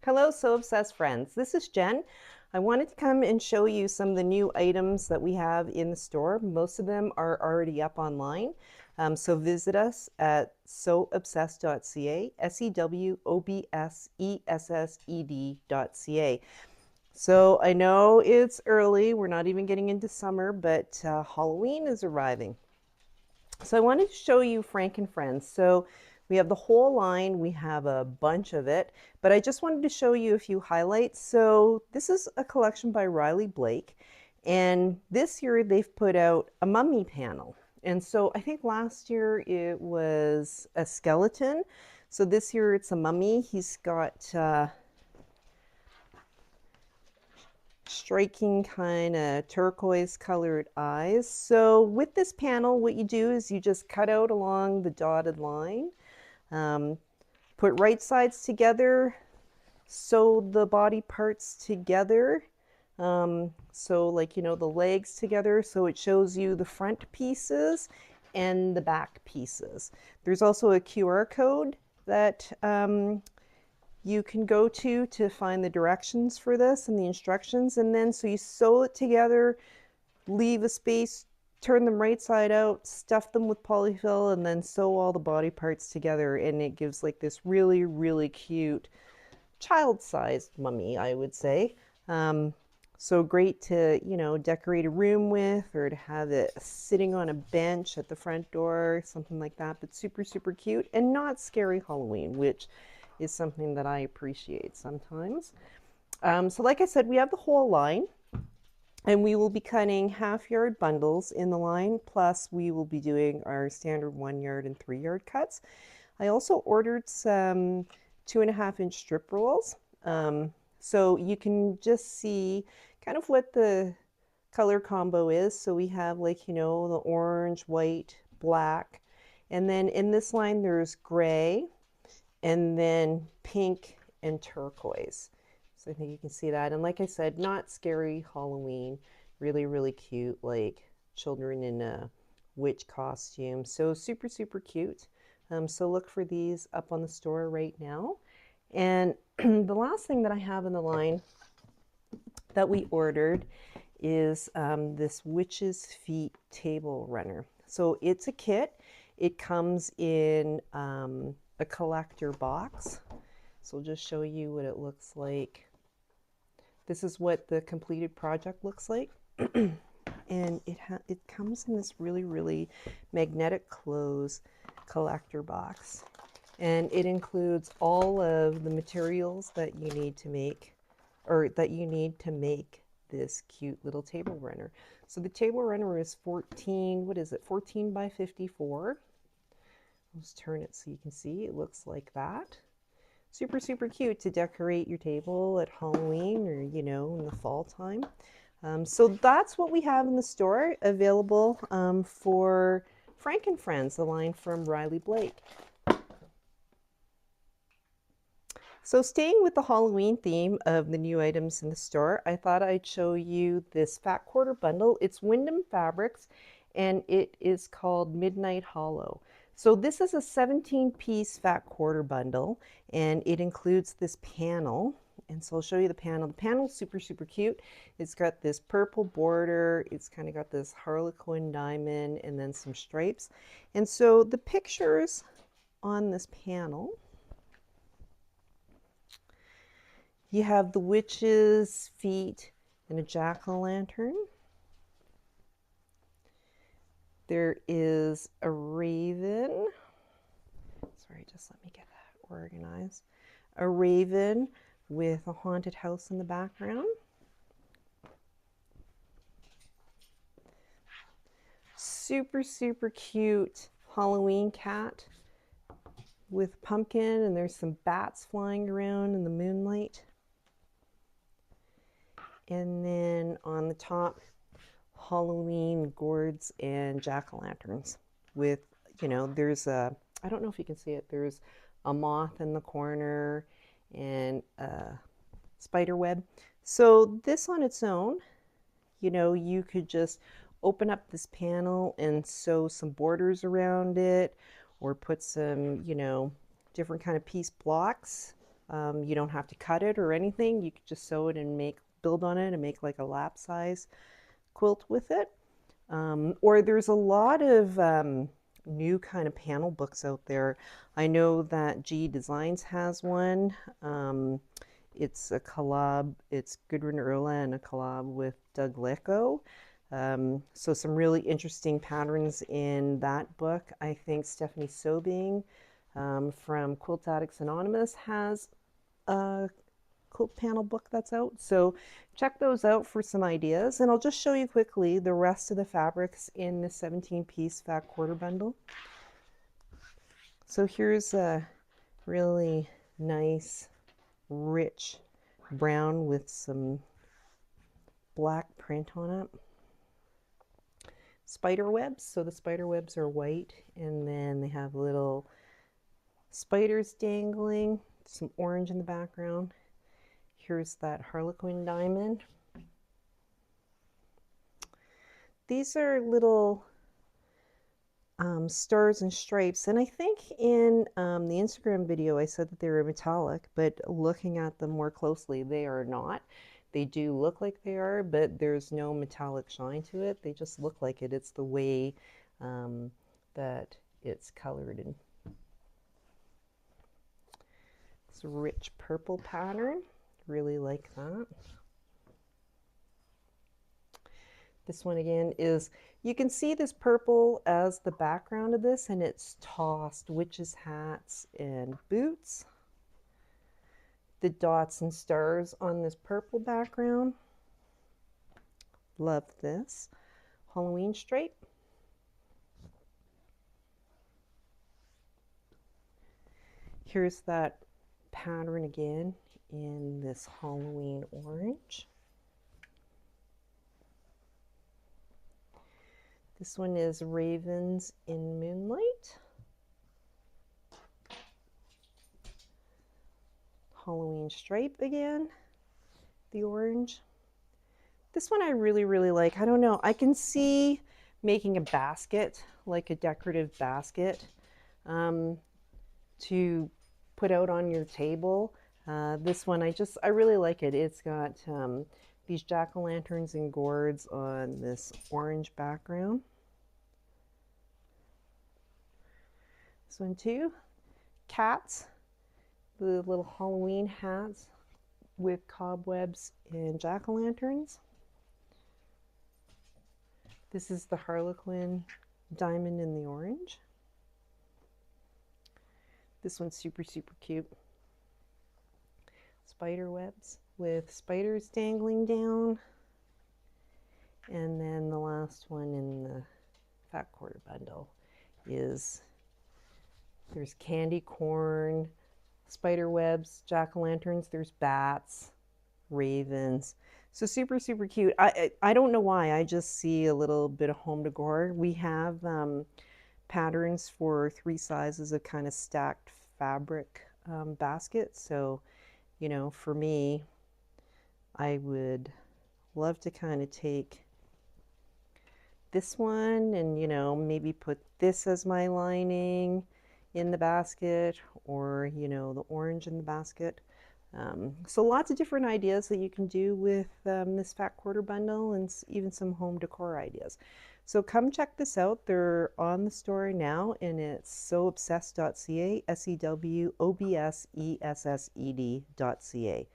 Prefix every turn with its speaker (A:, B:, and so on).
A: Hello, So Obsessed friends. This is Jen. I wanted to come and show you some of the new items that we have in the store. Most of them are already up online. So visit us at sewoBsessed.ca, SEWOBSESSED.ca. So I know it's early, we're not even getting into summer, but Halloween is arriving. So I wanted to show you Frank and Friends. So we have the whole line, we have a bunch of it, but I just wanted to show you a few highlights. So this is a collection by Riley Blake, and this year they've put out a mummy panel. And so I think last year it was a skeleton. So this year it's a mummy. He's got striking kind of turquoise colored eyes. So with this panel, what you do is you just cut out along the dotted line, put right sides together, sew the body parts together. So like, the legs together. So it shows you the front pieces and the back pieces. There's also a QR code that you can go to find the directions for this and the instructions. And then so you sew it together, leave a space, turn them right side out, stuff them with polyfill, and then sew all the body parts together. And it gives like this really, really cute child-sized mummy, I would say. So great to, decorate a room with, or to have it sitting on a bench at the front door, something like that. But super, super cute and not scary Halloween, which is something that I appreciate sometimes. So like I said, we have the whole line, and we will be cutting half-yard bundles in the line, plus we will be doing our standard 1-yard and 3-yard cuts. I also ordered some 2.5-inch strip rolls. So you can just see kind of what the color combo is. So we have the orange, white, black. And then in this line, there's gray, and then pink and turquoise. So I think you can see that. And like I said, not scary Halloween, really, really cute, like children in a witch costume. So super, super cute. So look for these up on the store right now. And the last thing that I have in the line that we ordered is this Witch's Feet table runner. So it's a kit. It comes in a collector box. So I'll just show you what it looks like. This is what the completed project looks like. And it comes in this really, really magnetic close collector box. And it includes all of the materials that you need to make, or that you need to make this cute little table runner. So the table runner is 14 by 54. Let's turn it so you can see. It looks like that. Super, super cute to decorate your table at Halloween, or, in the fall time. So that's what we have in the store available for Frank and Friends, the line from Riley Blake. So staying with the Halloween theme of the new items in the store, I thought I'd show you this fat quarter bundle. It's Wyndham Fabrics, and it is called Midnight Hollow. So this is a 17-piece fat quarter bundle, and it includes this panel. And so I'll show you the panel. The panel's super, super cute. It's got this purple border. It's kind of got this harlequin diamond and then some stripes. And so the pictures on this panel, you have the witch's feet and a jack-o'-lantern. There is a raven. Sorry, just let me get that organized. A raven with a haunted house in the background. Super, super cute Halloween cat with pumpkin, and there's some bats flying around in the moonlight. And then on the top, Halloween gourds and jack-o'-lanterns with, there's I don't know if you can see it, there's a moth in the corner and a spider web. So this on its own, you could just open up this panel and sew some borders around it, or put some, different kind of piece blocks You don't have to cut it or anything. You could just sew it and build on it and make like a lap size quilt with it. Or there's a lot of new kind of panel books out there. I know that G Designs has one. It's a collab. It's Gudrun Erla and a collab with Doug Lecko. So some really interesting patterns in that book. I think Stephanie Sobing from Quilt Addicts Anonymous has a quilt panel book that's out. So check those out for some ideas. And I'll just show you quickly the rest of the fabrics in the 17-piece fat quarter bundle. So here's a really nice, rich brown with some black print on it. Spider webs. So the spider webs are white, and then they have little spiders dangling, some orange in the background. Here's that Harlequin diamond. These are little stars and stripes, and I think in the Instagram video I said that they were metallic, but looking at them more closely, they are not. They do look like they are, but there's no metallic shine to it. They just look like it. It's the way that it's colored in. It's a rich purple pattern. Really like that. This one again is, you can see this purple as the background of this, and it's tossed witches' hats and boots. The dots and stars on this purple background. Love this. Halloween stripe. Here's that pattern again in this Halloween orange. This one is Ravens in Moonlight. Halloween stripe again, the orange. This one I really, really like. I don't know, I can see making a basket, like a decorative basket, to put out on your table. This one, I really like it. It's got these jack-o'-lanterns and gourds on this orange background. This one too. Cats, the little Halloween hats with cobwebs and jack-o'-lanterns. This is the Harlequin diamond in the orange. This one's super, super cute. Spider webs with spiders dangling down. And then the last one in the fat quarter bundle is, there's candy corn, spider webs, jack-o'-lanterns, there's bats, ravens. So super, super cute. I don't know why, I just see a little bit of home decor. We have patterns for 3 sizes of kind of stacked fabric baskets. So, you know, for me, I would love to kind of take this one and, you know, maybe put this as my lining in the basket, or, you know, the orange in the basket. So lots of different ideas that you can do with this fat quarter bundle, and even some home decor ideas. So come check this out. They're on the store now, and it's sewobsessed.ca, SEWOBSESSED.ca.